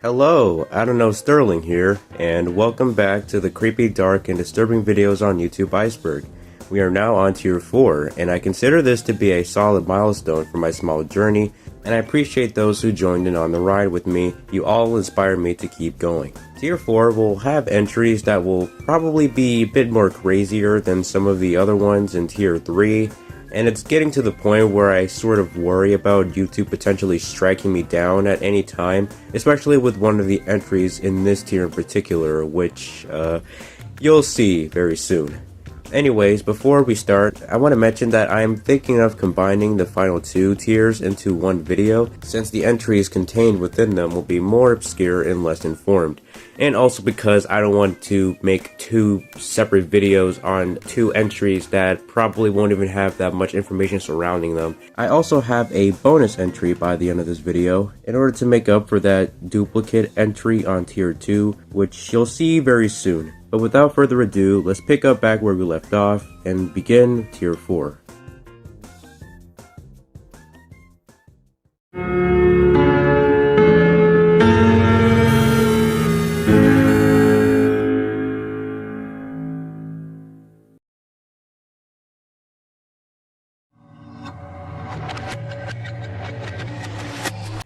Hello, I don't know Sterling here, and welcome back to the creepy, dark, and disturbing videos on YouTube Iceberg. We are now on tier 4, and I consider this to be a solid milestone for my small journey, and I appreciate those who joined in on the ride with me. You all inspire me to keep going. Tier 4 will have entries that will probably be a bit more crazier than some of the other ones in tier 3, and it's getting to the point where I sort of worry about YouTube potentially striking me down at any time, especially with one of the entries in this tier in particular, which you'll see very soon. Anyways, before we start, I want to mention that I am thinking of combining the final two tiers into one video, since the entries contained within them will be more obscure and less informed. And also because I don't want to make two separate videos on two entries that probably won't even have that much information surrounding them. I also have a bonus entry by the end of this video in order to make up for that duplicate entry on tier 2, which you'll see very soon. But without further ado, let's pick up back where we left off and begin tier 4.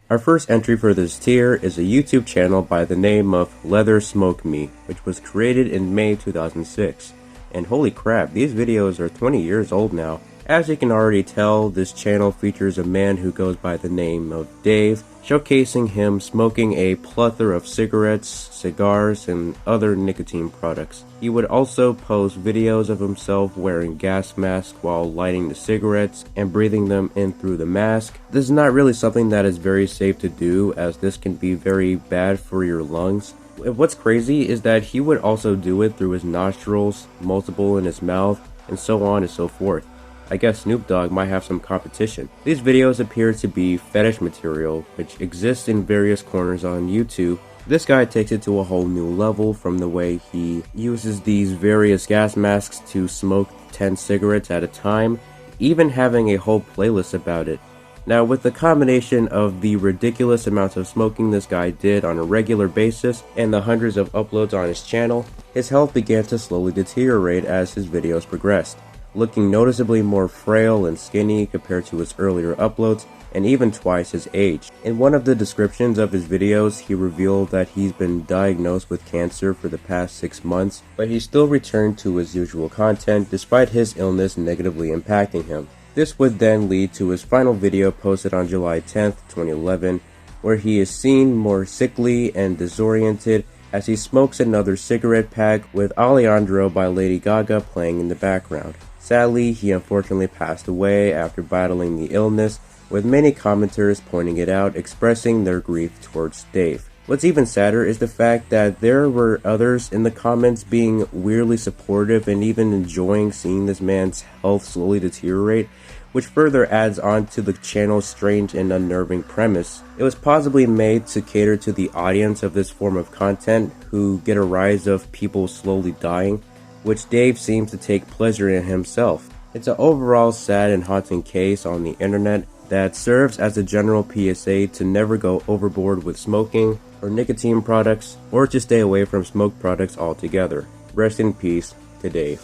Our first entry for this tier is a YouTube channel by the name of Leather Smoke Me, which was created in May 2006. And holy crap, these videos are 20 years old now. As you can already tell, this channel features a man who goes by the name of Dave, showcasing him smoking a plethora of cigarettes, cigars, and other nicotine products. He would also post videos of himself wearing gas masks while lighting the cigarettes and breathing them in through the mask. This is not really something that is very safe to do, as this can be very bad for your lungs. What's crazy is that he would also do it through his nostrils, multiple in his mouth, and so on and so forth. I guess Snoop Dogg might have some competition. These videos appear to be fetish material, which exists in various corners on YouTube. This guy takes it to a whole new level, from the way he uses these various gas masks to smoke 10 cigarettes at a time, even having a whole playlist about it. Now, with the combination of the ridiculous amounts of smoking this guy did on a regular basis and the hundreds of uploads on his channel, his health began to slowly deteriorate as his videos progressed, looking noticeably more frail and skinny compared to his earlier uploads, and even twice his age. In one of the descriptions of his videos, he revealed that he's been diagnosed with cancer for the past 6 months, but he still returned to his usual content despite his illness negatively impacting him. This would then lead to his final video posted on July 10th, 2011, where he is seen more sickly and disoriented as he smokes another cigarette pack with Alejandro by Lady Gaga playing in the background. Sadly, he unfortunately passed away after battling the illness, with many commenters pointing it out, expressing their grief towards Dave. What's even sadder is the fact that there were others in the comments being weirdly supportive and even enjoying seeing this man's health slowly deteriorate, which further adds on to the channel's strange and unnerving premise. It was possibly made to cater to the audience of this form of content, who get a rise of people slowly dying, which Dave seems to take pleasure in himself. It's an overall sad and haunting case on the internet that serves as a general PSA to never go overboard with smoking or nicotine products, or to stay away from smoke products altogether. Rest in peace to Dave.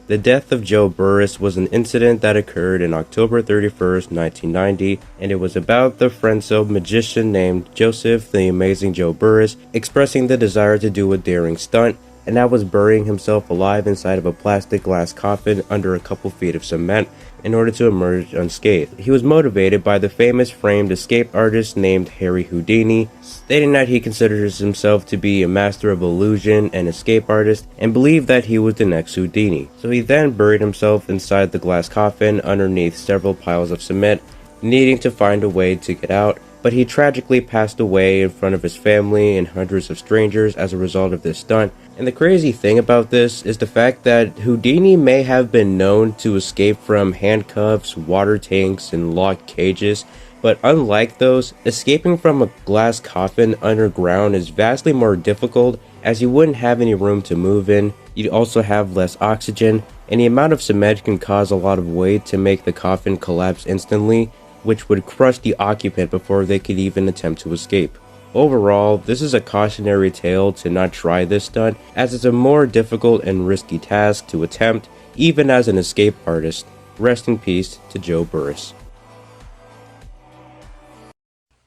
The death of Joe Burrus was an incident that occurred in October 31st, 1990, and it was about the Frenzo magician named Joseph the Amazing Joe Burrus expressing the desire to do a daring stunt, and that was burying himself alive inside of a plastic glass coffin under a couple feet of cement in order to emerge unscathed. He was motivated by the famous framed escape artist named Harry Houdini, stating that he considers himself to be a master of illusion and escape artist and believed that he was the next Houdini. So he then buried himself inside the glass coffin underneath several piles of cement, needing to find a way to get out, but he tragically passed away in front of his family and hundreds of strangers as a result of this stunt. And the crazy thing about this is the fact that Houdini may have been known to escape from handcuffs, water tanks, and locked cages, but unlike those, escaping from a glass coffin underground is vastly more difficult, as you wouldn't have any room to move in, you'd also have less oxygen, and the amount of cement can cause a lot of weight to make the coffin collapse instantly, which would crush the occupant before they could even attempt to escape. Overall, this is a cautionary tale to not try this stunt, as it's a more difficult and risky task to attempt, even as an escape artist. Rest in peace to Joe Burrus.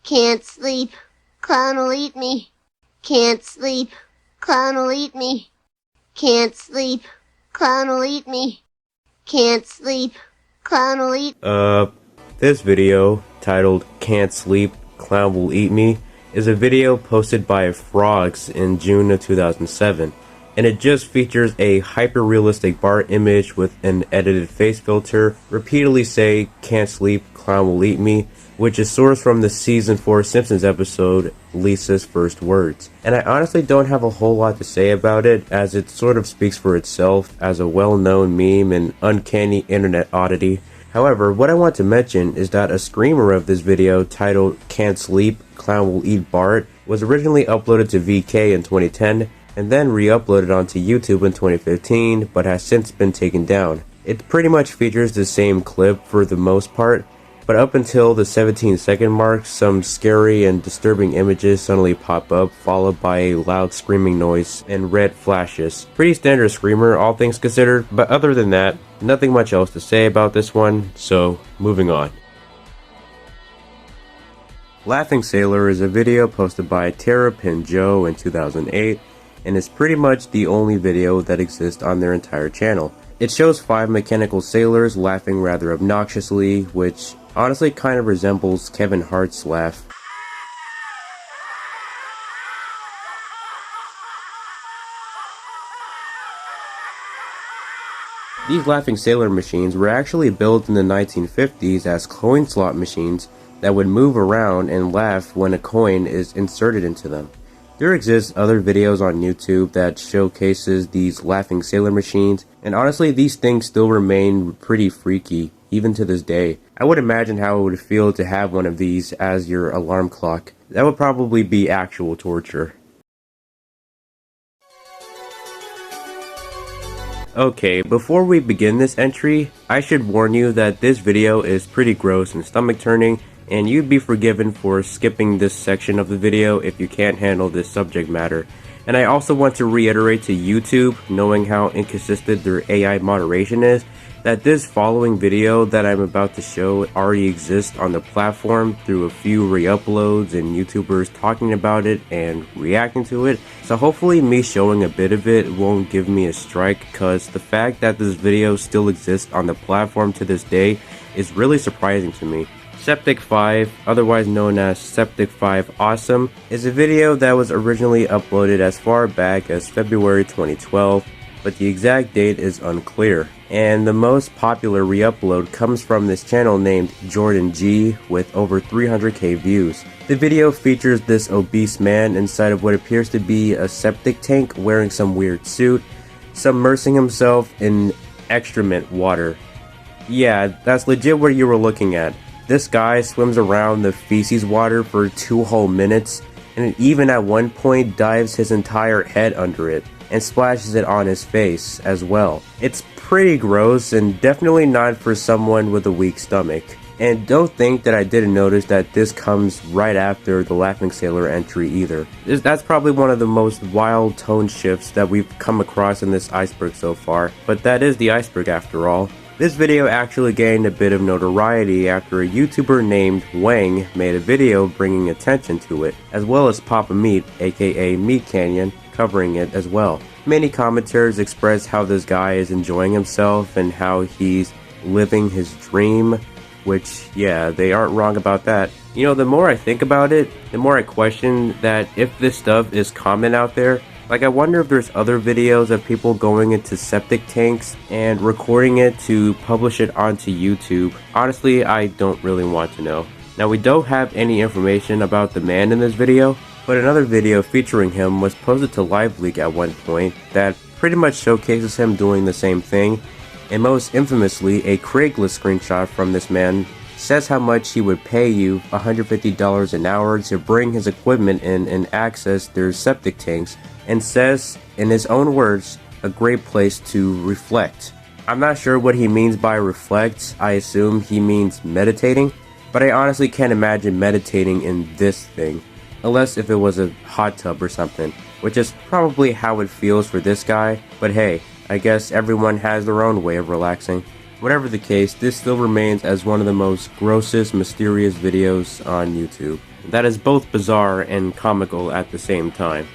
Can't sleep, clown will eat me. Can't sleep, clown will eat me. Can't sleep, clown will eat me. Can't sleep, clown will eat. This video, titled Can't Sleep, Clown Will Eat Me, is a video posted by Frogs in June of 2007, and it just features a hyper-realistic Bart image with an edited face filter repeatedly say, "Can't sleep, clown will eat me," which is sourced from the season 4 Simpsons episode, Lisa's First Words. And I honestly don't have a whole lot to say about it, as it sort of speaks for itself as a well-known meme and uncanny internet oddity. However, what I want to mention is that a screamer of this video titled "Can't Sleep, Clown Will Eat Bart" was originally uploaded to VK in 2010 and then re-uploaded onto YouTube in 2015, but has since been taken down. It pretty much features the same clip for the most part, but up until the 17-second mark, some scary and disturbing images suddenly pop up, followed by a loud screaming noise and red flashes. Pretty standard screamer, all things considered, but other than that, nothing much else to say about this one, so moving on. Laughing Sailor is a video posted by Terrapin Joe in 2008, and is pretty much the only video that exists on their entire channel. It shows 5 mechanical sailors laughing rather obnoxiously, which honestly kind of resembles Kevin Hart's laugh. These laughing sailor machines were actually built in the 1950s as coin slot machines that would move around and laugh when a coin is inserted into them. There exists other videos on YouTube that showcases these laughing sailor machines, and honestly these things still remain pretty freaky, even to this day. I would imagine how it would feel to have one of these as your alarm clock. That would probably be actual torture. Okay, before we begin this entry, I should warn you that this video is pretty gross and stomach turning, and you'd be forgiven for skipping this section of the video if you can't handle this subject matter. And I also want to reiterate to YouTube, knowing how inconsistent their AI moderation is, that this following video that I'm about to show already exists on the platform through a few re-uploads and YouTubers talking about it and reacting to it. So hopefully me showing a bit of it won't give me a strike, cause the fact that this video still exists on the platform to this day is really surprising to me. Septic 5, otherwise known as Septic 5 Awesome, is a video that was originally uploaded as far back as February 2012, but the exact date is unclear. And the most popular re-upload comes from this channel named Jordan G with over 300k views. The video features this obese man inside of what appears to be a septic tank wearing some weird suit, submersing himself in excrement water. Yeah, that's legit what you were looking at. This guy swims around the feces water for 2 whole minutes, and even at one point dives his entire head under it and splashes it on his face as well. It's pretty gross and definitely not for someone with a weak stomach. And don't think that I didn't notice that this comes right after the Laughing Sailor entry either. That's probably one of the most wild tone shifts that we've come across in this Iceberg so far, but that is the Iceberg after all. This video actually gained a bit of notoriety after a YouTuber named Wang made a video bringing attention to it, as well as Papa Meat, aka Meat Canyon, covering it as well. Many commenters express how this guy is enjoying himself and how he's living his dream, which, yeah, they aren't wrong about that. You know, the more I think about it, the more I question that if this stuff is common out there. Like, I wonder if there's other videos of people going into septic tanks and recording it to publish it onto YouTube. Honestly, I don't really want to know. Now, we don't have any information about the man in this video, but another video featuring him was posted to LiveLeak at one point that pretty much showcases him doing the same thing, and most infamously, a Craigslist screenshot from this man says how much he would pay you $150 an hour to bring his equipment in and access their septic tanks, and says, in his own words, a great place to reflect. I'm not sure what he means by reflect. I assume he means meditating. but I honestly can't imagine meditating in this thing, unless if it was a hot tub or something, which is probably how it feels for this guy, but hey, I guess everyone has their own way of relaxing. Whatever the case, this still remains as one of the most grossest, mysterious videos on YouTube. That is both bizarre and comical at the same time.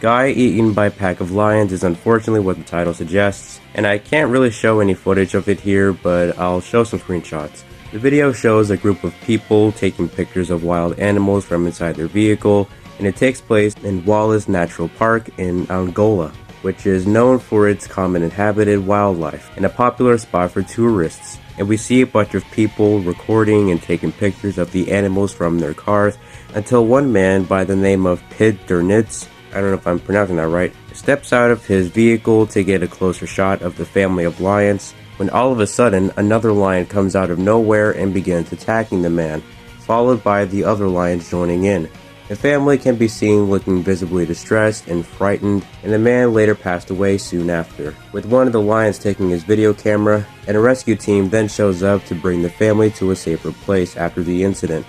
Guy eaten by pack of lions is unfortunately what the title suggests, and I can't really show any footage of it here, but I'll show some screenshots. The video shows a group of people taking pictures of wild animals from inside their vehicle, and it takes place in Wallace Natural Park in Angola, which is known for its common inhabited wildlife and a popular spot for tourists. And we see a bunch of people recording and taking pictures of the animals from their cars until one man by the name of Pid Dernitz, I don't know if I'm pronouncing that right, steps out of his vehicle to get a closer shot of the family of lions, when all of a sudden another lion comes out of nowhere and begins attacking the man, followed by the other lions joining in. The family can be seen looking visibly distressed and frightened, and the man later passed away soon after, with one of the lions taking his video camera, and a rescue team then shows up to bring the family to a safer place after the incident.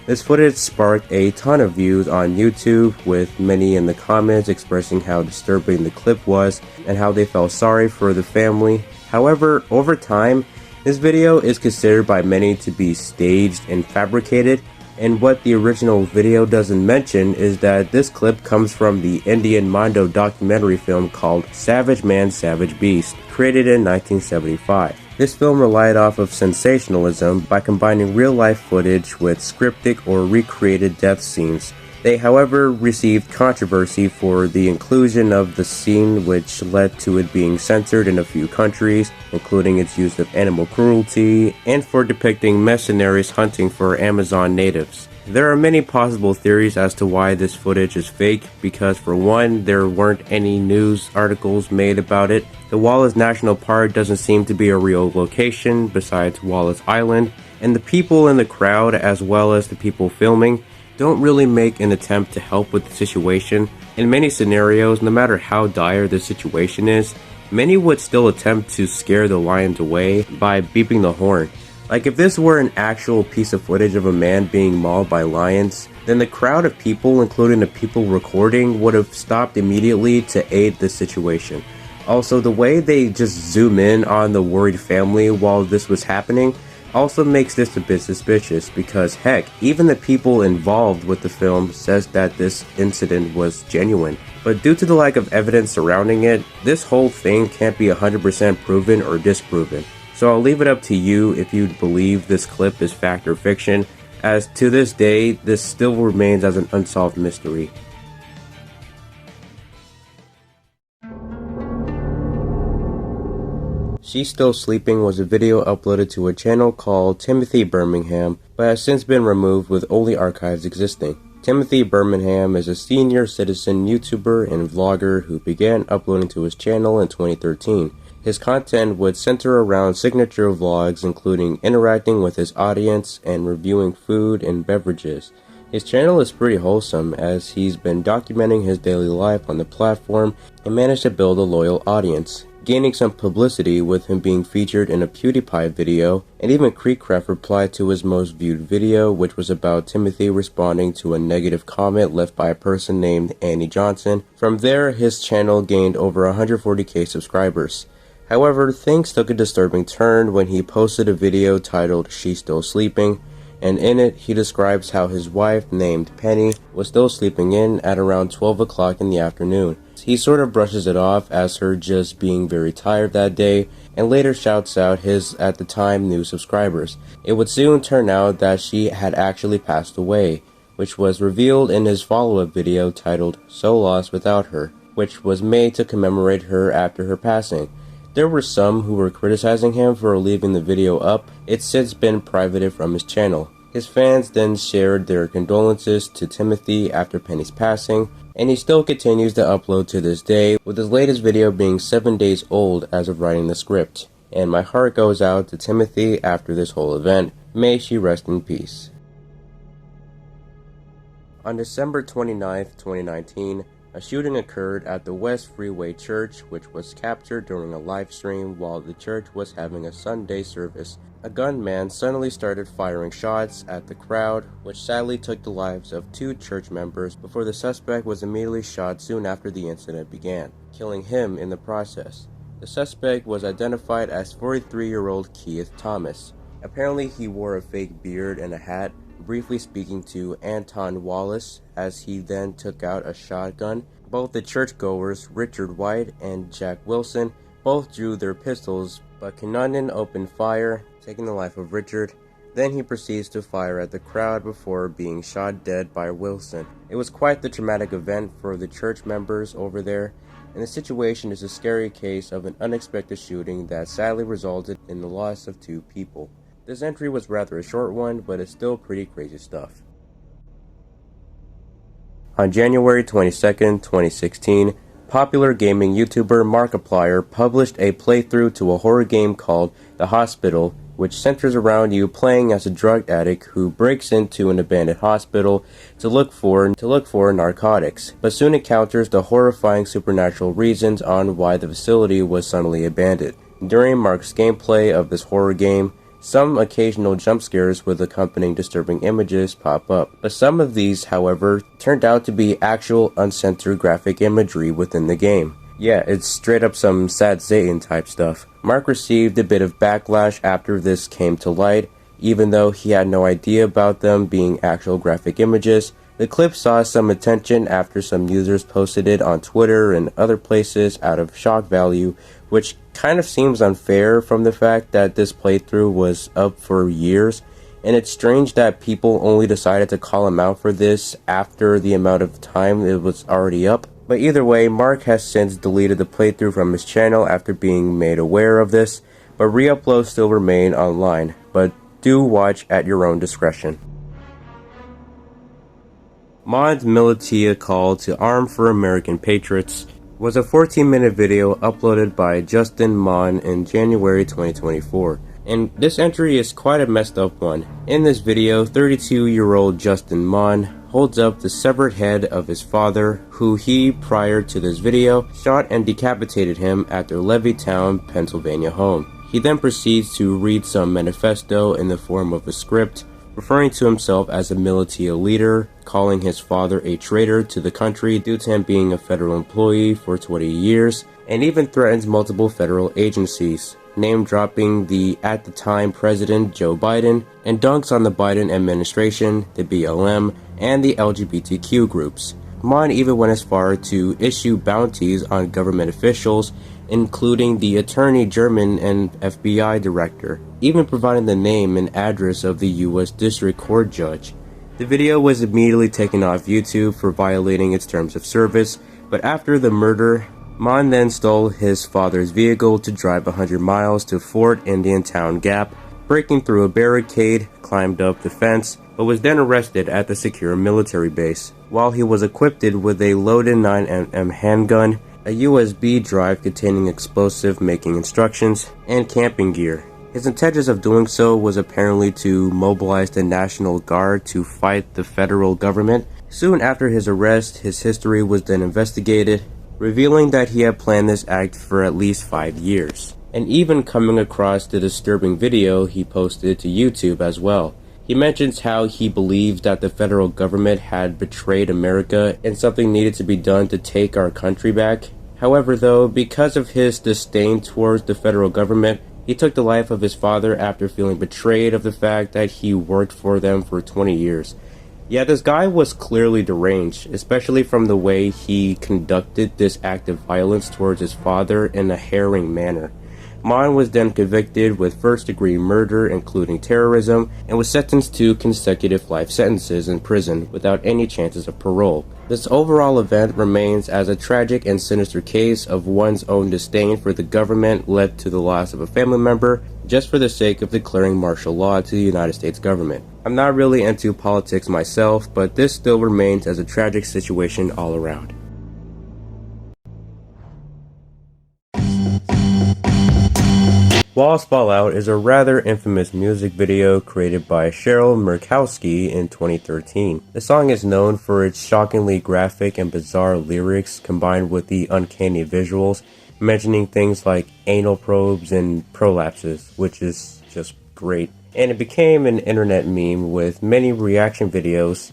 This footage sparked a ton of views on YouTube, with many in the comments expressing how disturbing the clip was and how they felt sorry for the family. However, over time, this video is considered by many to be staged and fabricated, and what the original video doesn't mention is that this clip comes from the Indian Mondo documentary film called Savage Man, Savage Beast, created in 1975. This film relied off of sensationalism by combining real-life footage with scripted or recreated death scenes. They, however, received controversy for the inclusion of the scene, which led to it being censored in a few countries, including its use of animal cruelty, and for depicting mercenaries hunting for Amazon natives. There are many possible theories as to why this footage is fake, because for one, there weren't any news articles made about it. The Wallace National Park doesn't seem to be a real location besides Wallace Island, and the people in the crowd, as well as the people filming, don't really make an attempt to help with the situation. In many scenarios, no matter how dire the situation is, many would still attempt to scare the lions away by beeping the horn. Like if this were an actual piece of footage of a man being mauled by lions, then the crowd of people, including the people recording, would have stopped immediately to aid the situation. Also, the way they just zoom in on the worried family while this was happening also makes this a bit suspicious, because heck, even the people involved with the film says that this incident was genuine. But due to the lack of evidence surrounding it, this whole thing can't be 100% proven or disproven. So I'll leave it up to you if you believe this clip is fact or fiction, as to this day, this still remains as an unsolved mystery. She's Still Sleeping was a video uploaded to a channel called Timothy Birmingham, but has since been removed with only archives existing. Timothy Birmingham is a senior citizen YouTuber and vlogger who began uploading to his channel in 2013. His content would center around signature vlogs, including interacting with his audience and reviewing food and beverages. His channel is pretty wholesome, as he's been documenting his daily life on the platform and managed to build a loyal audience, gaining some publicity with him being featured in a PewDiePie video, and even Creekcraft replied to his most viewed video, which was about Timothy responding to a negative comment left by a person named Annie Johnson. From there, his channel gained over 140k subscribers. However, things took a disturbing turn when he posted a video titled She's Still Sleeping, and in it he describes how his wife, named Penny, was still sleeping in at around 12 o'clock in the afternoon. He sort of brushes it off as her just being very tired that day, and later shouts out his, at the time, new subscribers. It would soon turn out that she had actually passed away, which was revealed in his follow-up video titled So Lost Without Her, which was made to commemorate her after her passing. There were some who were criticizing him for leaving the video up. It's since been privated from his channel. His fans then shared their condolences to Timothy after Penny's passing, and he still continues to upload to this day, with his latest video being 7 days old as of writing the script. And my heart goes out to Timothy after this whole event. May she rest in peace. On December 29th, 2019, a shooting occurred at the West Freeway Church, which was captured during a live stream while the church was having a Sunday service. A gunman suddenly started firing shots at the crowd, which sadly took the lives of 2 church members before the suspect was immediately shot soon after the incident began, killing him in the process. The suspect was identified as 43-year-old Keith Thomas. Apparently he wore a fake beard and a hat, briefly speaking to Anton Wallace as he then took out a shotgun. Both the churchgoers, Richard White and Jack Wilson, both drew their pistols, but Kinnunen opened fire, taking the life of Richard. Then he proceeds to fire at the crowd before being shot dead by Wilson. It was quite the traumatic event for the church members over there, and the situation is a scary case of an unexpected shooting that sadly resulted in the loss of 2 people. This entry was rather a short one, but it's still pretty crazy stuff. On January 22nd, 2016, popular gaming YouTuber Markiplier published a playthrough to a horror game called The Hospital, which centers around you playing as a drug addict who breaks into an abandoned hospital to look for narcotics, but soon encounters the horrifying supernatural reasons on why the facility was suddenly abandoned. During Mark's gameplay of this horror game, some occasional jump scares with accompanying disturbing images pop up, but some of these, however, turned out to be actual uncensored graphic imagery within the game. Yeah, it's straight up some sad Satan type stuff. Mark received a bit of backlash after this came to light, even though he had no idea about them being actual graphic images. The clip saw some attention after some users posted it on Twitter and other places out of shock value, which kind of seems unfair from the fact that this playthrough was up for years, and it's strange that people only decided to call him out for this after the amount of time it was already up. But either way, Mark has since deleted the playthrough from his channel after being made aware of this, but re-uploads still remain online, but do watch at your own discretion. Mohn's militia call to arm for American patriots was a 14-minute video uploaded by Justin Mohn in January 2024. And this entry is quite a messed up one. In this video, 32-year-old Justin Mohn holds up the severed head of his father, who he, prior to this video, shot and decapitated him at their Levittown, Pennsylvania home. He then proceeds to read some manifesto in the form of a script, referring to himself as a militia leader, calling his father a traitor to the country due to him being a federal employee for 20 years, and even threatens multiple federal agencies, name-dropping the at the time President Joe Biden, and dunks on the Biden administration, the BLM, and the LGBTQ groups. Mohn even went as far to issue bounties on government officials, including the Attorney General and FBI director, even providing the name and address of the U.S. District Court judge. The video was immediately taken off YouTube for violating its terms of service, but after the murder, Mohn then stole his father's vehicle to drive 100 miles to Fort Indian Town Gap, breaking through a barricade, climbed up the fence, but was then arrested at the secure military base, while he was equipped with a loaded 9mm handgun, a USB drive containing explosive making instructions, and camping gear. His intentions of doing so was apparently to mobilize the National Guard to fight the federal government. Soon after his arrest, his history was then investigated, revealing that he had planned this act for at least 5 years, and even coming across the disturbing video he posted to YouTube as well. He mentions how he believed that the federal government had betrayed America and something needed to be done to take our country back. However, though, because of his disdain towards the federal government, he took the life of his father after feeling betrayed of the fact that he worked for them for 20 years. Yeah, this guy was clearly deranged, especially from the way he conducted this act of violence towards his father in a harrowing manner. Mohn was then convicted with first-degree murder, including terrorism, and was sentenced to consecutive life sentences in prison without any chances of parole. This overall event remains as a tragic and sinister case of one's own disdain for the government led to the loss of a family member just for the sake of declaring martial law to the United States government. I'm not really into politics myself, but this still remains as a tragic situation all around. Walls Fall Out is a rather infamous music video created by Cheryl Murkowski in 2013. The song is known for its shockingly graphic and bizarre lyrics combined with the uncanny visuals, mentioning things like anal probes and prolapses, which is just great, and it became an internet meme with many reaction videos,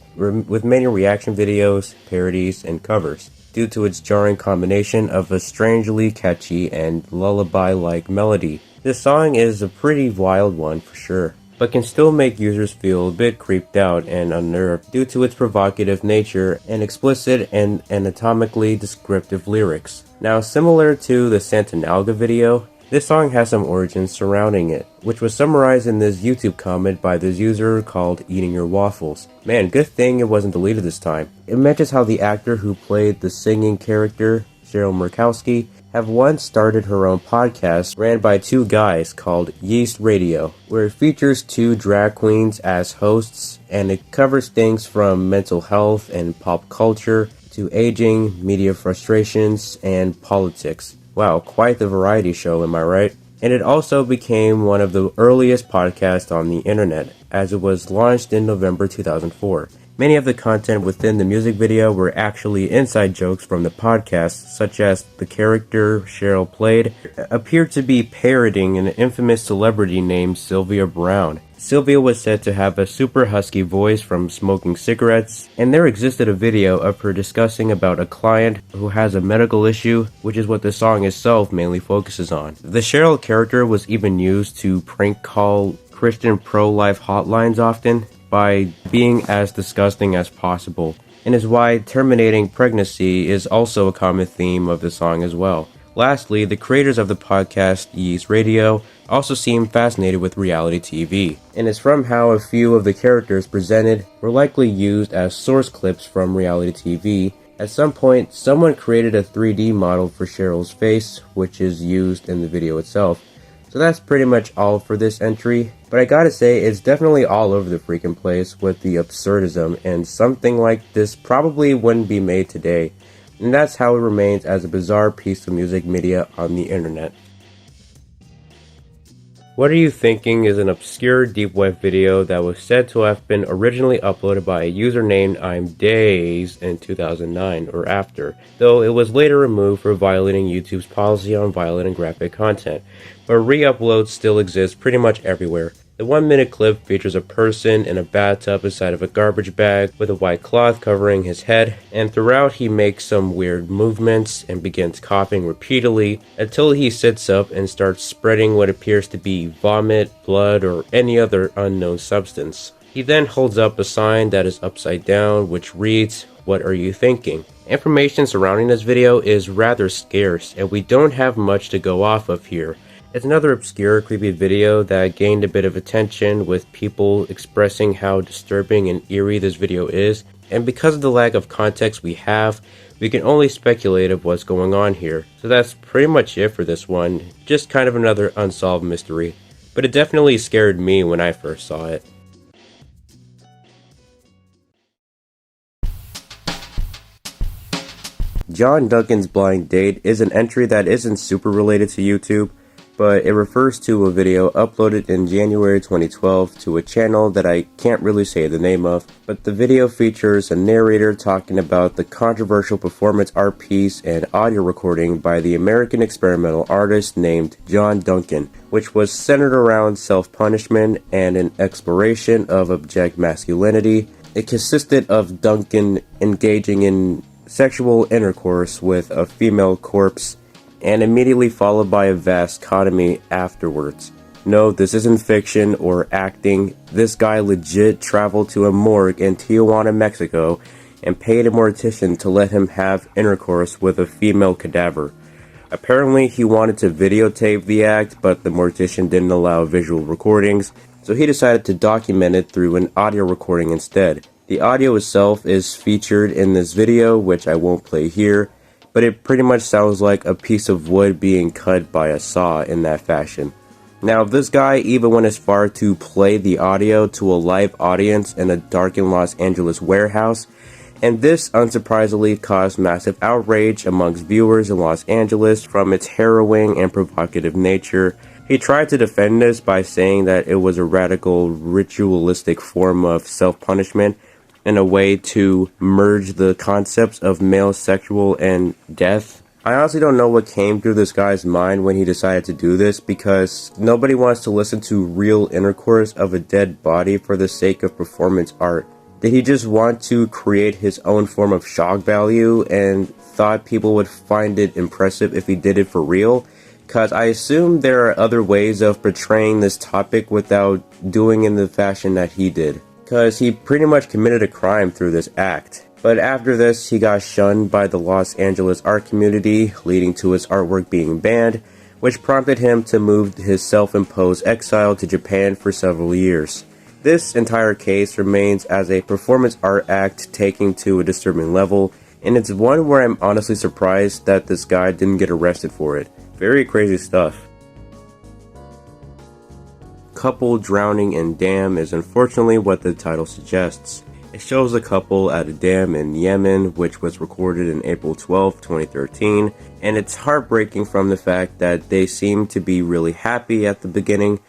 parodies, and covers, due to its jarring combination of a strangely catchy and lullaby-like melody. This song is a pretty wild one for sure, but can still make users feel a bit creeped out and unnerved due to its provocative nature and explicit and anatomically descriptive lyrics. Now, similar to the Santanalga video, this song has some origins surrounding it, which was summarized in this YouTube comment by this user called Eating Your Waffles. Man, good thing it wasn't deleted this time. It mentions how the actor who played the singing character, Cheryl Murkowski, have once started her own podcast ran by two guys called Yeast Radio, where it features two drag queens as hosts, and it covers things from mental health and pop culture to aging, media frustrations, and politics. Wow, quite the variety show, am I right? And it also became one of the earliest podcasts on the internet, as it was launched in November 2004. Many of the content within the music video were actually inside jokes from the podcast, such as the character Cheryl played appeared to be parodying an infamous celebrity named Sylvia Brown. Sylvia was said to have a super husky voice from smoking cigarettes, and there existed a video of her discussing about a client who has a medical issue, which is what the song itself mainly focuses on. The Cheryl character was even used to prank call Christian pro-life hotlines often, by being as disgusting as possible, and is why terminating pregnancy is also a common theme of the song as well. Lastly, the creators of the podcast Yeast Radio also seem fascinated with reality TV, and it's from how a few of the characters presented were likely used as source clips from reality TV. At some point, someone created a 3D model for Cheryl's face, which is used in the video itself. So that's pretty much all for this entry, but I gotta say, it's definitely all over the freaking place with the absurdism, and something like this probably wouldn't be made today, and that's how it remains as a bizarre piece of music media on the internet. What Are You Thinking is an obscure deep web video that was said to have been originally uploaded by a user named I'm Days in 2009 or after, though it was later removed for violating YouTube's policy on violent and graphic content, but re-uploads still exist pretty much everywhere. The 1-minute clip features a person in a bathtub inside of a garbage bag with a white cloth covering his head, and throughout he makes some weird movements and begins coughing repeatedly until he sits up and starts spreading what appears to be vomit, blood, or any other unknown substance. He then holds up a sign that is upside down which reads, "What are you thinking?" Information surrounding this video is rather scarce, and we don't have much to go off of here. It's another obscure, creepy video that gained a bit of attention with people expressing how disturbing and eerie this video is, and because of the lack of context we have, we can only speculate of what's going on here. So that's pretty much it for this one, just kind of another unsolved mystery, but it definitely scared me when I first saw it. John Duncan's blind date is an entry that isn't super related to YouTube, but it refers to a video uploaded in January 2012 to a channel that I can't really say the name of, but the video features a narrator talking about the controversial performance art piece and audio recording by the American experimental artist named John Duncan, which was centered around self-punishment and an exploration of object masculinity. It consisted of Duncan engaging in sexual intercourse with a female corpse, and immediately followed by a vasectomy afterwards. No, this isn't fiction or acting. This guy legit traveled to a morgue in Tijuana, Mexico, and paid a mortician to let him have intercourse with a female cadaver. Apparently, he wanted to videotape the act, but the mortician didn't allow visual recordings, so he decided to document it through an audio recording instead. The audio itself is featured in this video, which I won't play here, but it pretty much sounds like a piece of wood being cut by a saw in that fashion. Now, this guy even went as far to play the audio to a live audience in a darkened Los Angeles warehouse, and this unsurprisingly caused massive outrage amongst viewers in Los Angeles from its harrowing and provocative nature. He tried to defend this by saying that it was a radical, ritualistic form of self-punishment, in a way to merge the concepts of male sexual and death. I honestly don't know what came through this guy's mind when he decided to do this, because nobody wants to listen to real intercourse of a dead body for the sake of performance art. Did he just want to create his own form of shock value and thought people would find it impressive if he did it for real? Because I assume there are other ways of portraying this topic without doing in the fashion that he did. Because he pretty much committed a crime through this act. But after this, he got shunned by the Los Angeles art community, leading to his artwork being banned, which prompted him to move his self-imposed exile to Japan for several years. This entire case remains as a performance art act taken to a disturbing level, and it's one where I'm honestly surprised that this guy didn't get arrested for it. Very crazy stuff. Couple drowning in dam is unfortunately what the title suggests. It shows a couple at a dam in Yemen, which was recorded in April 12, 2013, and it's heartbreaking from the fact that they seem to be really happy at the beginning,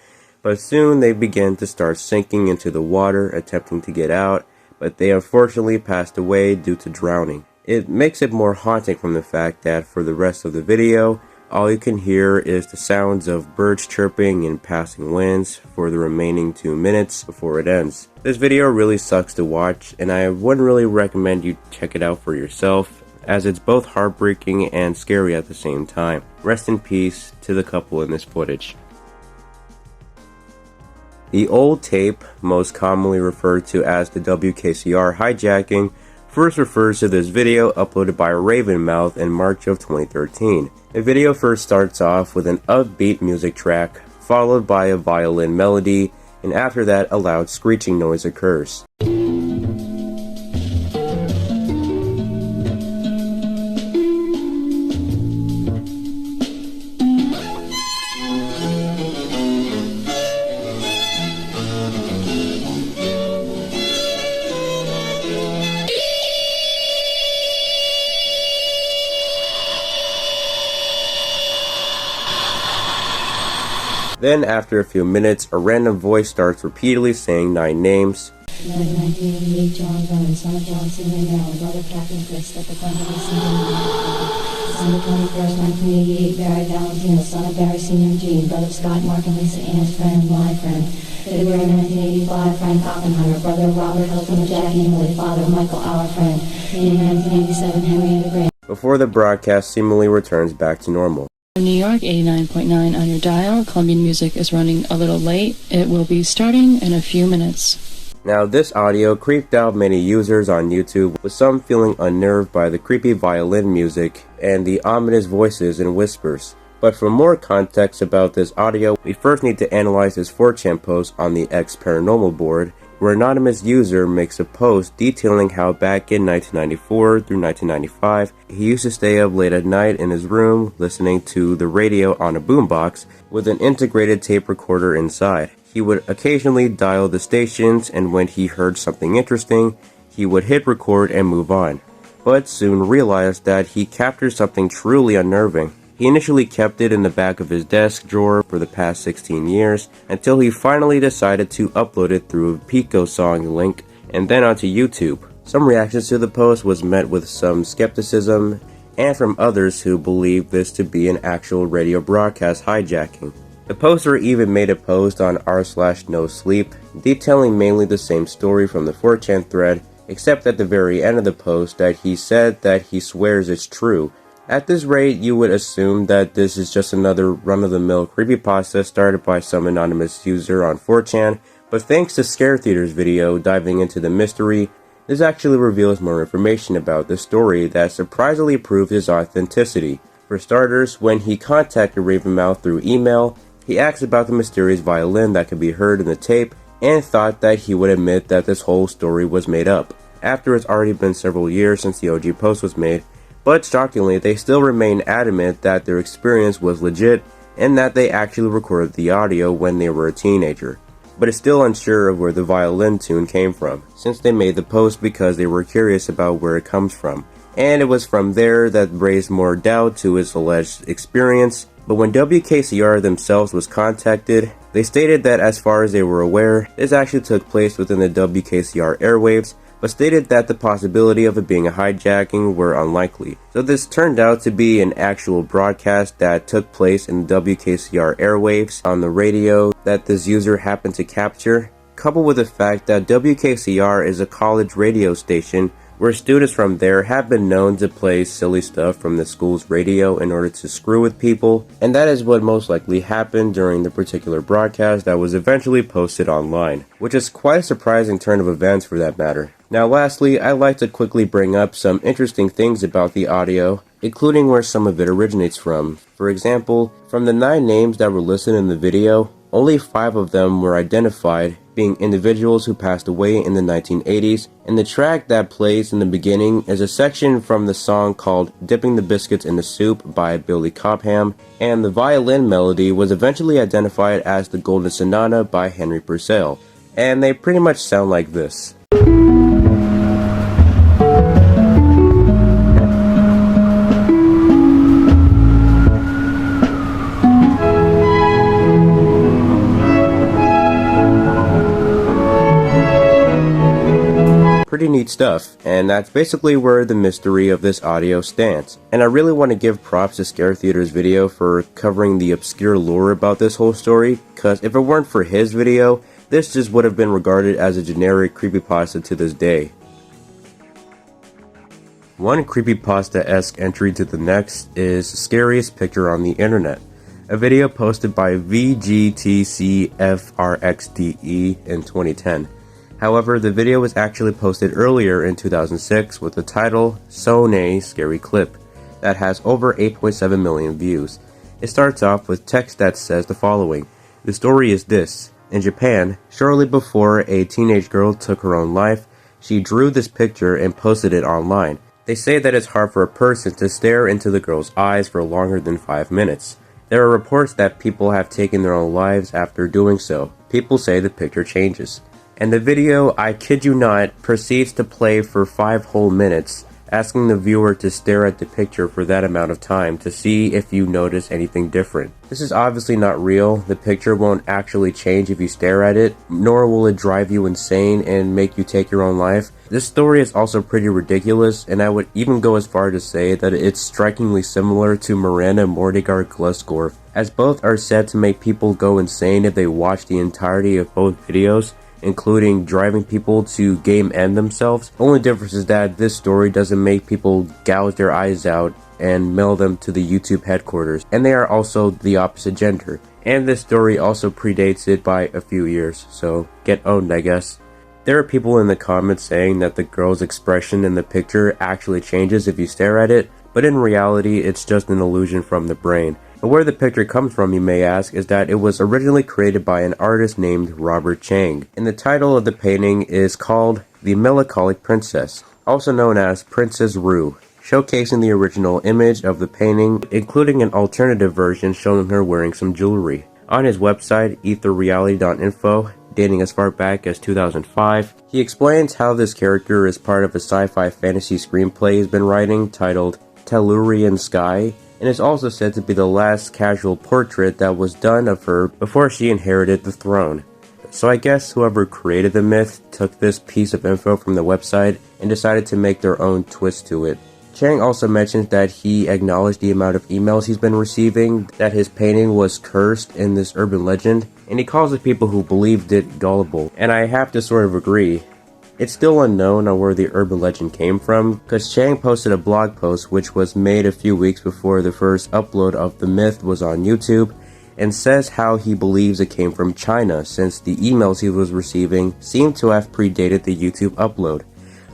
but soon they begin to start sinking into the water, attempting to get out, but they unfortunately passed away due to drowning. It makes it more haunting from the fact that for the rest of the video, all you can hear is the sounds of birds chirping and passing winds for the remaining 2 minutes before it ends. This video really sucks to watch, and I wouldn't really recommend you check it out for yourself, as it's both heartbreaking and scary at the same time. Rest in peace to the couple in this footage. The old tape, most commonly referred to as the WKCR hijacking, first refers to this video uploaded by Ravenmouth in March of 2013. The video first starts off with an upbeat music track, followed by a violin melody, and after that a loud screeching noise occurs. Then, after a few minutes, a random voice starts repeatedly saying 9 names. 1988, John Vernon, son of John Senior Maryland, brother of Captain Chris, at the front of the December 21st, 1988, Barry Valentino, son of Barry Senior Jean, brother of Scott, Mark, and Lisa Ann's friend, my friend. February 1985, Frank Oppenheimer, brother of Robert Hilton, Jackie Emily, father of Michael, our friend. In 1987, Henrietta Gray. Before the broadcast seemingly returns back to normal. New York, 89.9 on your dial. Colombian music is running a little late. It will be starting in a few minutes. Now, this audio creeped out many users on YouTube, with some feeling unnerved by the creepy violin music and the ominous voices and whispers. But for more context about this audio, we first need to analyze this 4chan post on the X Paranormal board, where an anonymous user makes a post detailing how back in 1994 through 1995, he used to stay up late at night in his room listening to the radio on a boombox with an integrated tape recorder inside. He would occasionally dial the stations, and when he heard something interesting, he would hit record and move on, but soon realized that he captured something truly unnerving. He initially kept it in the back of his desk drawer for the past 16 years, until he finally decided to upload it through a Pico song link and then onto YouTube. Some reactions to the post was met with some skepticism, and from others who believed this to be an actual radio broadcast hijacking. The poster even made a post on r/nosleep, detailing mainly the same story from the 4chan thread, except at the very end of the post that he said that he swears it's true. At this rate, you would assume that this is just another run-of-the-mill creepypasta started by some anonymous user on 4chan, but thanks to Scare Theater's video diving into the mystery, this actually reveals more information about the story that surprisingly proved his authenticity. For starters, when he contacted Ravenmouth through email, he asked about the mysterious violin that could be heard in the tape, and thought that he would admit that this whole story was made up, after it's already been several years since the OG post was made. But shockingly, they still remain adamant that their experience was legit and that they actually recorded the audio when they were a teenager. But it's still unsure of where the violin tune came from, since they made the post because they were curious about where it comes from. And it was from there that raised more doubt to his alleged experience. But when WKCR themselves was contacted, they stated that as far as they were aware, this actually took place within the WKCR airwaves, but stated that the possibility of it being a hijacking were unlikely. So this turned out to be an actual broadcast that took place in the WKCR airwaves on the radio that this user happened to capture, coupled with the fact that WKCR is a college radio station where students from there have been known to play silly stuff from the school's radio in order to screw with people, and that is what most likely happened during the particular broadcast that was eventually posted online, which is quite a surprising turn of events for that matter. Now lastly, I'd like to quickly bring up some interesting things about the audio, including where some of it originates from. For example, from the 9 names that were listed in the video, only 5 of them were identified, being individuals who passed away in the 1980s, and the track that plays in the beginning is a section from the song called Dipping the Biscuits in the Soup by Billy Cobham, and the violin melody was eventually identified as the Golden Sonata by Henry Purcell, and they pretty much sound like this. Pretty neat stuff, and that's basically where the mystery of this audio stands. And I really want to give props to Scare Theater's video for covering the obscure lore about this whole story, cause if it weren't for his video, this just would have been regarded as a generic creepypasta to this day. One creepypasta-esque entry to the next is Scariest Picture on the Internet, a video posted by VGTCFRXDE in 2010. However, the video was actually posted earlier in 2006 with the title "Sone Scary Clip" that has over 8.7 million views. It starts off with text that says the following. The story is this. In Japan, shortly before a teenage girl took her own life, she drew this picture and posted it online. They say that it's hard for a person to stare into the girl's eyes for longer than 5 minutes. There are reports that people have taken their own lives after doing so. People say the picture changes. And the video, I kid you not, proceeds to play for 5 whole minutes, asking the viewer to stare at the picture for that amount of time to see if you notice anything different. This is obviously not real. The picture won't actually change if you stare at it, nor will it drive you insane and make you take your own life. This story is also pretty ridiculous, and I would even go as far to say that it's strikingly similar to Miranda Mordegar Gluskorf, as both are said to make people go insane if they watch the entirety of both videos, including driving people to game end themselves. The only difference is that this story doesn't make people gouge their eyes out and mail them to the YouTube headquarters, and they are also the opposite gender. And this story also predates it by a few years, so get owned, I guess. There are people in the comments saying that the girl's expression in the picture actually changes if you stare at it, but in reality it's just an illusion from the brain. But where the picture comes from, you may ask, is that it was originally created by an artist named Robert Chang, and the title of the painting is called The Melancholic Princess, also known as Princess Rue, showcasing the original image of the painting, including an alternative version showing her wearing some jewelry. On his website, etherreality.info, dating as far back as 2005, he explains how this character is part of a sci-fi fantasy screenplay he's been writing titled Tellurian Sky, and is also said to be the last casual portrait that was done of her before she inherited the throne. So I guess whoever created the myth took this piece of info from the website and decided to make their own twist to it. Chang also mentions that he acknowledged the amount of emails he's been receiving, that his painting was cursed in this urban legend, and he calls the people who believed it gullible, and I have to sort of agree. It's still unknown on where the urban legend came from, because Chang posted a blog post which was made a few weeks before the first upload of the myth was on YouTube, and says how he believes it came from China since the emails he was receiving seem to have predated the YouTube upload.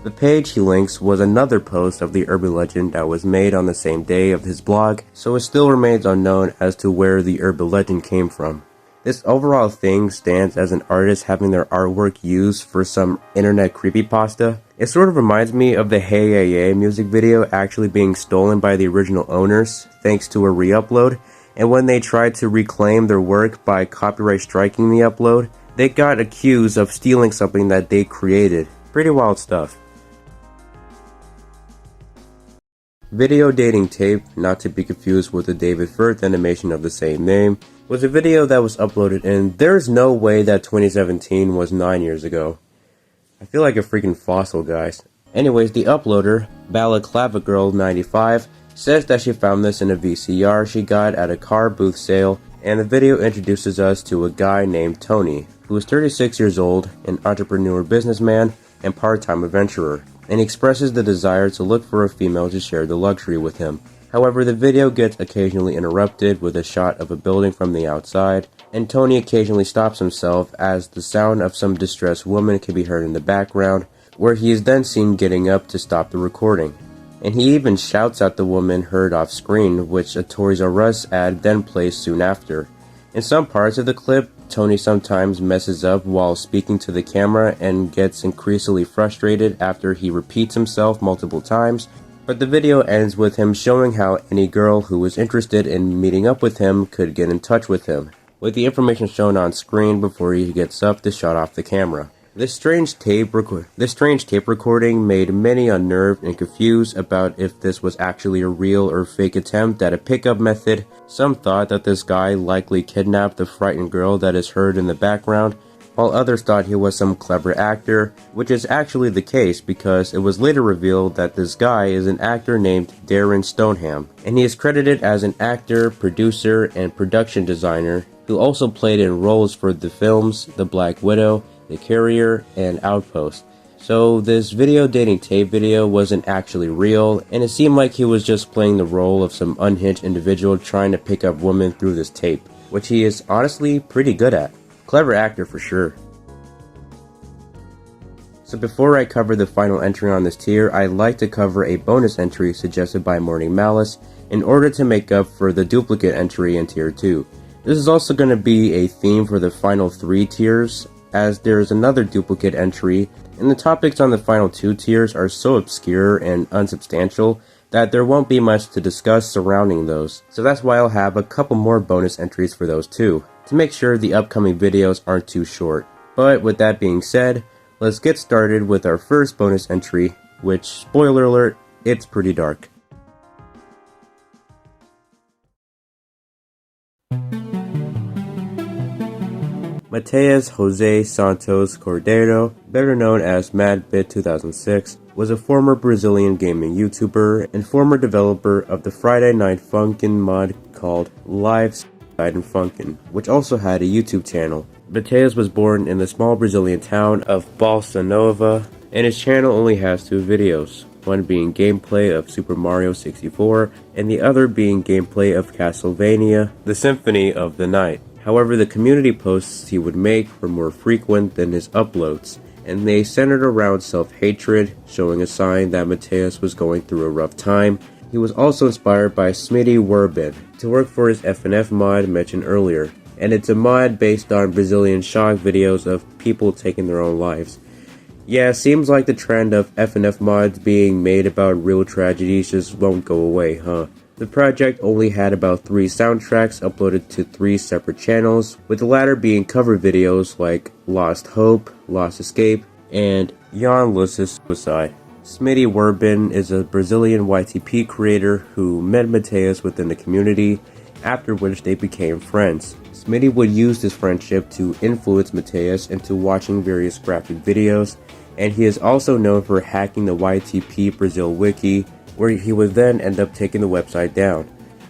The page he links was another post of the urban legend that was made on the same day of his blog, so it still remains unknown as to where the urban legend came from. This overall thing stands as an artist having their artwork used for some internet creepypasta. It sort of reminds me of the Hey Yeah Yeah music video actually being stolen by the original owners thanks to a re-upload, and when they tried to reclaim their work by copyright striking the upload, they got accused of stealing something that they created. Pretty wild stuff. Video Dating Tape, not to be confused with the David Firth animation of the same name, was a video that was uploaded, and there's no way that 2017 was 9 years ago. I feel like a freaking fossil, guys. Anyways, the uploader, Balaclavagirl95, says that she found this in a VCR she got at a car booth sale, and the video introduces us to a guy named Tony, who is 36 years old, an entrepreneur businessman, and part-time adventurer, and he expresses the desire to look for a female to share the luxury with him. However, the video gets occasionally interrupted with a shot of a building from the outside, and Tony occasionally stops himself as the sound of some distressed woman can be heard in the background, where he is then seen getting up to stop the recording. And he even shouts at the woman heard off screen, which a Toys R Us ad then plays soon after. In some parts of the clip, Tony sometimes messes up while speaking to the camera and gets increasingly frustrated after he repeats himself multiple times, but the video ends with him showing how any girl who was interested in meeting up with him could get in touch with him, with the information shown on screen before he gets up to shut off the camera. This strange tape recording made many unnerved and confused about if this was actually a real or fake attempt at a pickup method. Some thought that this guy likely kidnapped the frightened girl that is heard in the background, while others thought he was some clever actor, which is actually the case because it was later revealed that this guy is an actor named Darren Stoneham, and he is credited as an actor, producer, and production designer who also played in roles for the films The Black Widow, The Carrier, and Outpost. So this video dating tape video wasn't actually real, and it seemed like he was just playing the role of some unhinged individual trying to pick up women through this tape, which he is honestly pretty good at. Clever actor for sure. So before I cover the final entry on this tier, I'd like to cover a bonus entry suggested by Morning Malice in order to make up for the duplicate entry in tier 2. This is also going to be a theme for the final 3 tiers, as there is another duplicate entry, and the topics on the final 2 tiers are so obscure and unsubstantial that there won't be much to discuss surrounding those. So that's why I'll have a couple more bonus entries for those too, to make sure the upcoming videos aren't too short. But with that being said, let's get started with our first bonus entry, which, spoiler alert, it's pretty dark. Mateus Jose Santos Cordeiro, better known as MadBit2006, was a former Brazilian gaming YouTuber and former developer of the Friday Night Funkin' mod called Live and Funkin', which also had a YouTube channel. Mateus was born in the small Brazilian town of Bossa Nova, and his channel only has 2 videos, one being gameplay of Super Mario 64, and the other being gameplay of Castlevania, The Symphony of the Night. However, the community posts he would make were more frequent than his uploads, and they centered around self-hatred, showing a sign that Mateus was going through a rough time. He was also inspired by Smitty Wurbin to work for his FNF mod mentioned earlier, and it's a mod based on Brazilian shock videos of people taking their own lives. Yeah, seems like the trend of FNF mods being made about real tragedies just won't go away, huh? The project only had about 3 soundtracks uploaded to 3 separate channels, with the latter being cover videos like Lost Hope, Lost Escape, and Jan Lucis Suicide. Smitty Wurbin is a Brazilian YTP creator who met Mateus within the community, after which they became friends. Smitty would use this friendship to influence Mateus into watching various graphic videos, and he is also known for hacking the YTP Brazil wiki, where he would then end up taking the website down.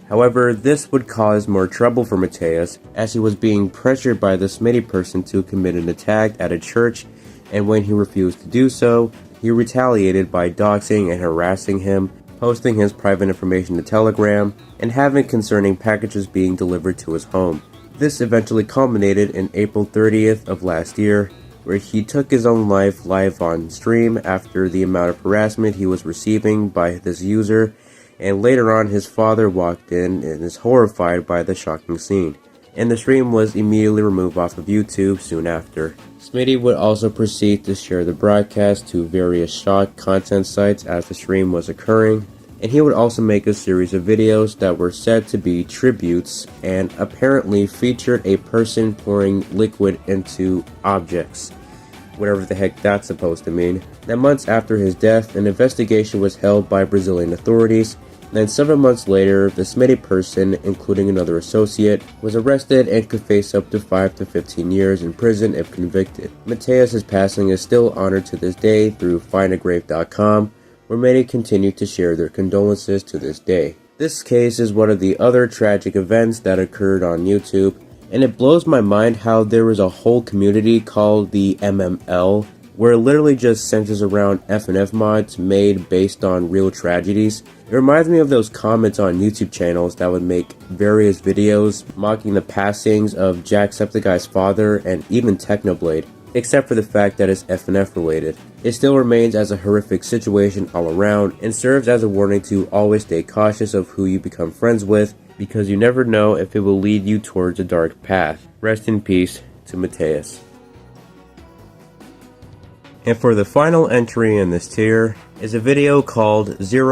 However, this would cause more trouble for Mateus, as he was being pressured by the Smitty person to commit an attack at a church, and when he refused to do so, he retaliated by doxing and harassing him, posting his private information to Telegram, and having concerning packages being delivered to his home. This eventually culminated in April 30th of last year, where he took his own life live on stream after the amount of harassment he was receiving by this user, and later on his father walked in and is horrified by the shocking scene, and the stream was immediately removed off of YouTube soon after. Smitty would also proceed to share the broadcast to various shock content sites as the stream was occurring, and he would also make a series of videos that were said to be tributes and apparently featured a person pouring liquid into objects, whatever the heck that's supposed to mean. Now, months after his death, an investigation was held by Brazilian authorities, Then 7 months later, the Smitty person, including another associate, was arrested and could face up to 5 to 15 years in prison if convicted. Mateus's passing is still honored to this day through findagrave.com, where many continue to share their condolences to this day. This case is one of the other tragic events that occurred on YouTube, and it blows my mind how there was a whole community called the MML, where it literally just centers around F&F mods made based on real tragedies. It reminds me of those comments on YouTube channels that would make various videos mocking the passings of Jacksepticeye's father and even Technoblade, except for the fact that it's F&F related. It still remains as a horrific situation all around and serves as a warning to always stay cautious of who you become friends with, because you never know if it will lead you towards a dark path. Rest in peace to Mateus. And for the final entry in this tier is a video called 010,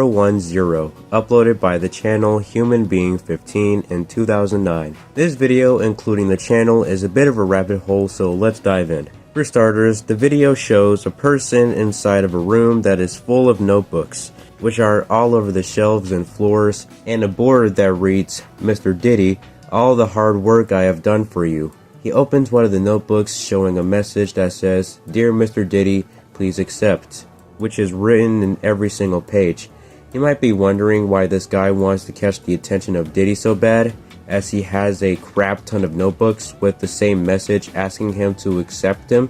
uploaded by the channel Human Being 15 in 2009. This video, including the channel, is a bit of a rabbit hole, so let's dive in. For starters, the video shows a person inside of a room that is full of notebooks, which are all over the shelves and floors, and a board that reads, "Mr. Diddy, all the hard work I have done for you." He opens one of the notebooks showing a message that says, "Dear Mr. Diddy, please accept," which is written in every single page. You might be wondering why this guy wants to catch the attention of Diddy so bad, as he has a crap ton of notebooks with the same message asking him to accept him,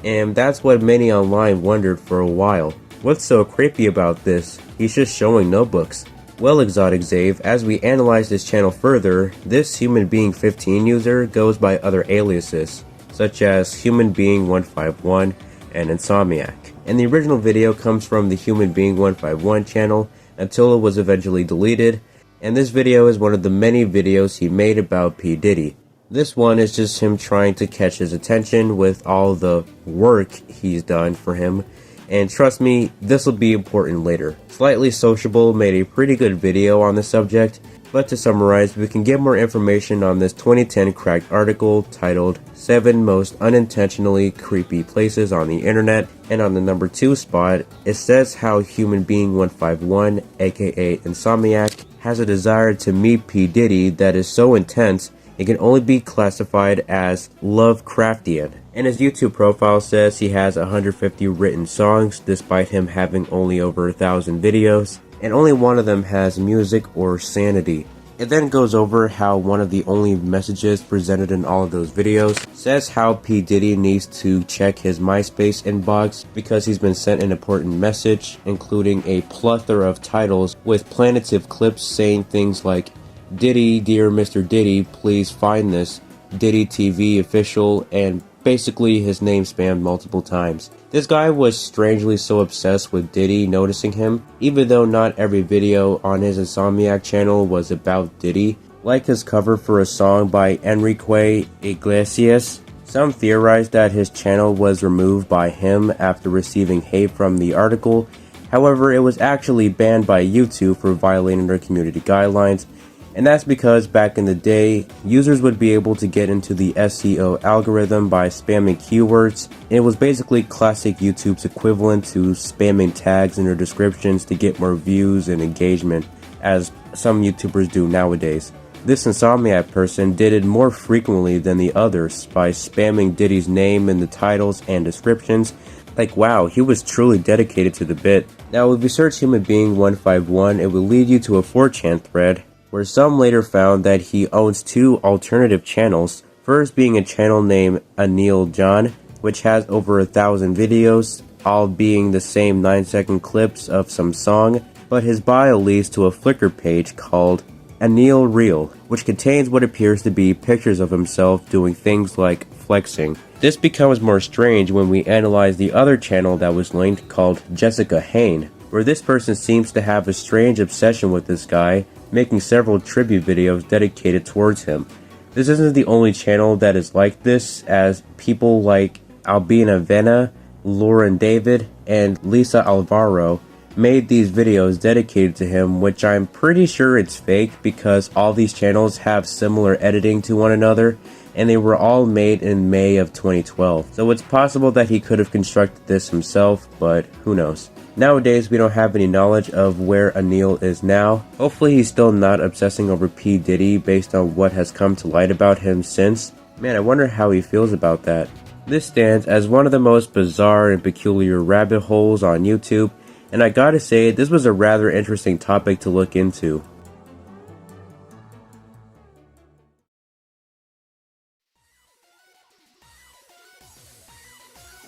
and that's what many online wondered for a while. What's so creepy about this? He's just showing notebooks. Well, Exotic Zave, as we analyze this channel further, this Human Being 15 user goes by other aliases, such as Human Being 151 and Insomniac. And the original video comes from the Human Being 151 channel until it was eventually deleted, and this video is one of the many videos he made about P. Diddy. This one is just him trying to catch his attention with all the work he's done for him, and trust me, this will be important later. Slightly Sociable made a pretty good video on the subject, but to summarize, we can get more information on this 2010 cracked article titled 7 Most Unintentionally Creepy Places on the Internet, and on the number 2 spot, it says how Human Being 151, aka Insomniac, has a desire to meet P. Diddy that is so intense it can only be classified as Lovecraftian. And his YouTube profile says he has 150 written songs despite him having only over 1,000 videos, and only one of them has music or sanity. It then goes over how one of the only messages presented in all of those videos says how P. Diddy needs to check his MySpace inbox because he's been sent an important message, including a plethora of titles with plaintive clips saying things like, "Diddy, dear Mr. Diddy, please find this," Diddy TV official, and basically his name spammed multiple times. This guy was strangely so obsessed with Diddy noticing him, even though not every video on his Insomniac channel was about Diddy. Like his cover for a song by Enrique Iglesias, some theorized that his channel was removed by him after receiving hate from the article. However, it was actually banned by YouTube for violating their community guidelines, and that's because back in the day, users would be able to get into the SEO algorithm by spamming keywords, and it was basically classic YouTube's equivalent to spamming tags in their descriptions to get more views and engagement, as some YouTubers do nowadays. This Insomniac person did it more frequently than the others by spamming Diddy's name in the titles and descriptions. Like, wow, he was truly dedicated to the bit. Now, if you search Human Being 151, it will lead you to a 4chan thread, where some later found that he owns 2 alternative channels, first being a channel named Anil John, which has over 1,000 videos, all being the same 9-second clips of some song, but his bio leads to a Flickr page called Anil Reel, which contains what appears to be pictures of himself doing things like flexing. This becomes more strange when we analyze the other channel that was linked called Jessica Hain, where this person seems to have a strange obsession with this guy, making several tribute videos dedicated towards him. This isn't the only channel that is like this, as people like Albina Vena, Lauren David, and Lisa Alvaro made these videos dedicated to him, which I'm pretty sure it's fake because all these channels have similar editing to one another, and they were all made in May of 2012. So it's possible that he could have constructed this himself, but who knows. Nowadays, we don't have any knowledge of where Anil is now. Hopefully he's still not obsessing over P. Diddy based on what has come to light about him since. Man, I wonder how he feels about that. This stands as one of the most bizarre and peculiar rabbit holes on YouTube, and I gotta say, this was a rather interesting topic to look into.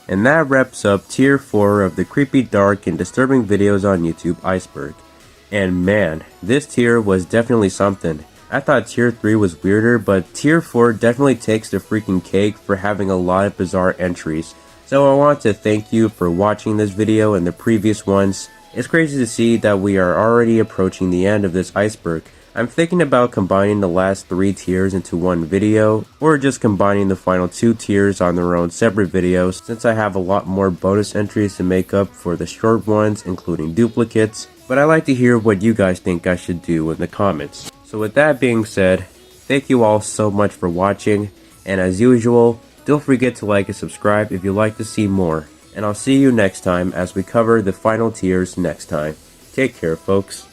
And that wraps up tier 4 of the creepy, dark, and disturbing videos on YouTube, Iceberg. And man, this tier was definitely something. I thought tier 3 was weirder, but tier 4 definitely takes the freaking cake for having a lot of bizarre entries. So I want to thank you for watching this video and the previous ones. It's crazy to see that we are already approaching the end of this Iceberg. I'm thinking about combining the last 3 tiers into one video, or just combining the final 2 tiers on their own separate videos, since I have a lot more bonus entries to make up for the short ones, including duplicates. But I'd like to hear what you guys think I should do in the comments. So with that being said, thank you all so much for watching, and as usual, don't forget to like and subscribe if you'd like to see more. And I'll see you next time as we cover the final tiers next time. Take care, folks.